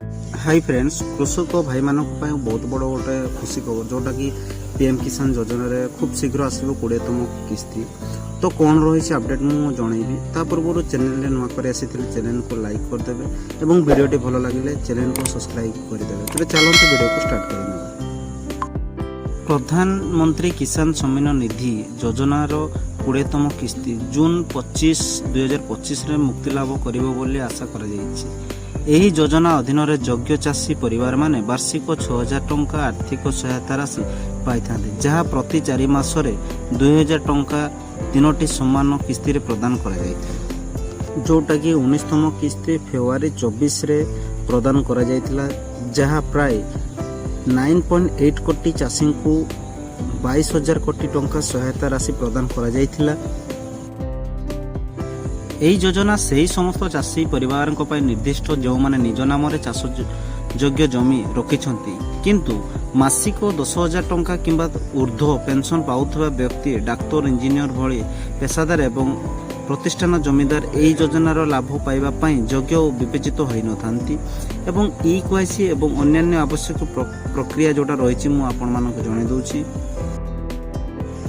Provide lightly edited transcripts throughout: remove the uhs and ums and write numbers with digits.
Hi friends, कृषक भाई मान बहुत बड़ गोटे खुशी खबर जोटा कि पीएम किसान योजना रे खूब शीघ्र आसो 20तम किस्ती। तो कौन रही अपडेट मुझे जनइबी ता पूर्व चैनल नुआ कर चैनल को लाइक करदे और वीडियो भल लगे चैनल को सब्सक्राइब करदे। तेरे चलते वीडियो को स्टार्ट कर। प्रधानमंत्री किसान सम्मान निधि योजनार 20तम किस्ती जून 25, 2025 रे मुक्ति लाभ करिबो बोली आशा करा जायछि। ଏହି ଯୋଜନା ଅଧୀନରେ ଯୋଗ୍ୟ ଚାଷୀ ପରିବାରମାନେ ବାର୍ଷିକ 6000 ଟଙ୍କା ଆର୍ଥିକ ସହାୟତା ରାଶି ପାଇଥାନ୍ତି, ଯାହା ପ୍ରତି 4 ମାସରେ 2000 ଟଙ୍କା 3ଟି ସମାନ କିସ୍ତିରେ ପ୍ରଦାନ କରାଯାଇଥାଏ। ଯେଉଁଟାକି 19ତମ କିସ୍ତି ଫେବୃଆରୀ 24ରେ ପ୍ରଦାନ କରାଯାଇଥିଲା, ଯାହା ପ୍ରାୟ 9.8 କୋଟି ଚାଷୀଙ୍କୁ 22000 କୋଟି ଟଙ୍କା ସହାୟତା ରାଶି ପ୍ରଦାନ କରାଯାଇଥିଲା। ଏହି ଯୋଜନା ସେହି ସମସ୍ତ ଚାଷୀ ପରିବାରଙ୍କ ପାଇଁ ନିର୍ଦ୍ଦିଷ୍ଟ ଯେଉଁମାନେ ନିଜ ନାମରେ ଚାଷ ଯୋଗ୍ୟ ଜମି ରଖିଛନ୍ତି କିନ୍ତୁ ମାସିକ 10,000 ଟଙ୍କା କିମ୍ବା ଉର୍ଦ୍ଧ୍ୱ ପେନସନ ପାଉଥିବା ବ୍ୟକ୍ତି, ଡାକ୍ତର, ଇଞ୍ଜିନିୟର ଭଳି ପେସାଦାର ଏବଂ ପ୍ରତିଷ୍ଠାନ ଜମିଦାର ଏହି ଯୋଜନାର ଲାଭ ପାଇବା ପାଇଁ ଯୋଗ୍ୟ ଓ ବିବେଚିତ ହୋଇନଥାନ୍ତି ଏବଂ ଇକେୱାଇସି ଏବଂ ଅନ୍ୟାନ୍ୟ ଆବଶ୍ୟକ ପ୍ରକ୍ରିୟା ଯେଉଁଟା ରହିଛି ମୁଁ ଆପଣମାନଙ୍କୁ ଜଣାଇ ଦେଉଛି।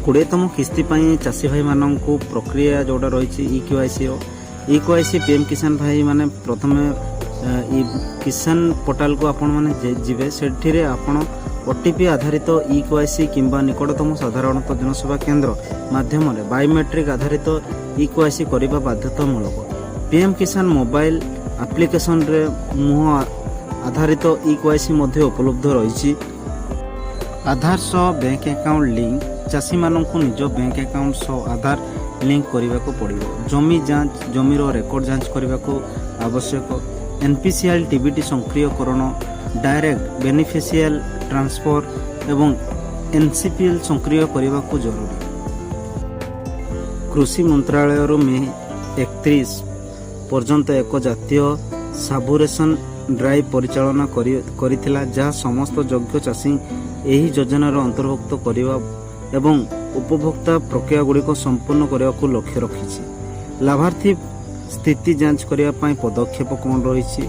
20ତମ କିସ୍ତି ପାଇଁ ଚାଷୀ ଭାଇ ମାନଙ୍କୁ ପ୍ରକ୍ରିୟା ଯୋଉଟା ରହିଛି ଇକେୱାଇସି पीएम किसान भाई माने प्रथमे किसान पोर्टाल को आपण माने जिवे सेठिरे आपण ओटीपी आधारित इकेवाईसी किंबा निकटतम साधारणतः जनसेवा केंद्र माध्यम बायोमेट्रिक आधारित इकेवाईसी करबा बाध्यतामूलक। पीएम किसान मोबाइल एप्लिकेशन रे मुह आधारित इकेवाईसी मध्ये उपलब्ध रही। आधार सह बैंक अकाउंट लिंक चाषी मानकु निज बैंक अकाउंट सह आधार लिंक करने को पड़ो। जमी जांच जमीर रेकर्ड जांच करने को आवश्यक। एनपीसीआई टीबीटी सक्रियकरण, डायरेक्ट बेनिफिशियल ट्रांसफर एवं एनसीपीएल सक्रिय करने को जरूरी। कृषि मंत्रालय मे 31 पर्यंत एक जातीय साबुरेशन ड्राइव परिचालना करिथिला, जहाँ समस्त योग्य चाषी एही योजनार अंतर्भुक्त करने एवं उपभोक्ता प्रक्रिया गुड़िक संपूर्ण करने को लक्ष्य रखी। लाभार्थी स्थिति जांच करने पदक्षेप कौन रही।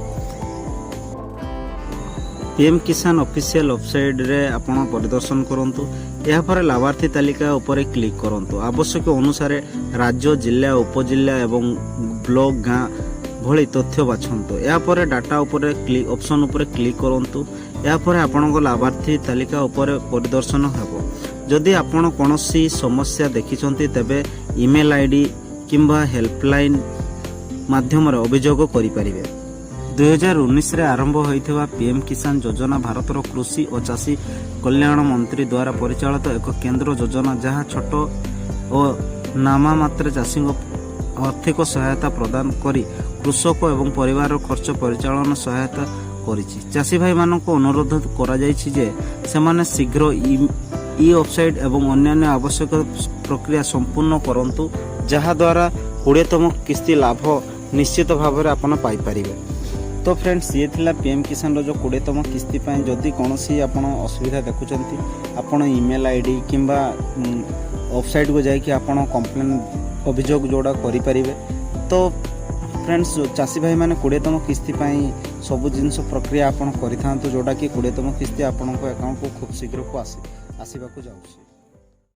पीएम किसान ऑफिशियल वेबसाइट रे आपण परिदर्शन करंतु। या पर लाभार्थी तालिका उपरे क्लिक करंतु। आवश्यक अनुसार राज्य, जिला, उपजिला एवं ब्लॉक, गाँ भली तथ्य बाछंतु। या पर डाटा उपरे ऑप्शन उपरे क्लिक करंतु। या पर आपणक लाभार्थी तालिका उपरे परिदर्शन हेबो। जदि आपण कौनसी समस्या देखिछंती तेबे ईमेल आईडी किंबा हेल्पलाइन माध्यम अभियोग करि परिबे। 2019 रे आरंभ होइथिबा पीएम किसान योजना भारतर कृषि और चाषी कल्याण मंत्री द्वारा परिचालित एक केंद्र योजना, जहां छोट और नामा मात्र चाषी आर्थिक सहायता प्रदान करी कृषक एवं परिवार खर्च परिचालन सहायता करिछि। चाषी भाई मानक अनुरोध करा जायछि जे सेमाने शीघ्र ई वेबसाइट एवं अन्यान्य आवश्यक प्रक्रिया संपूर्ण करंतु, जहा द्वारा 20तम किस्ती लाभ निश्चित भाव में आपण पाई परिबे। तो फ्रेंड्स, ये थिला पीएम किसान रो जो 20तम किस्ती पाई जदि कोनोसी आपण असुविधा देखुचंती आपण ईमेल आईडी किंबा वेबसाइट को जाई कि आपण कंप्लेन अभियोग जोड़ा करि परिबे। तो फ्रेंड्स, चाषी भाई माने 20तम किस्ती पाई सब जिनस प्रक्रिया आपण करि थांतु, जोटा कि 20तम किस्ती आपण अकाउंट को खूब शीघ्र को आसीबा को जाउछि।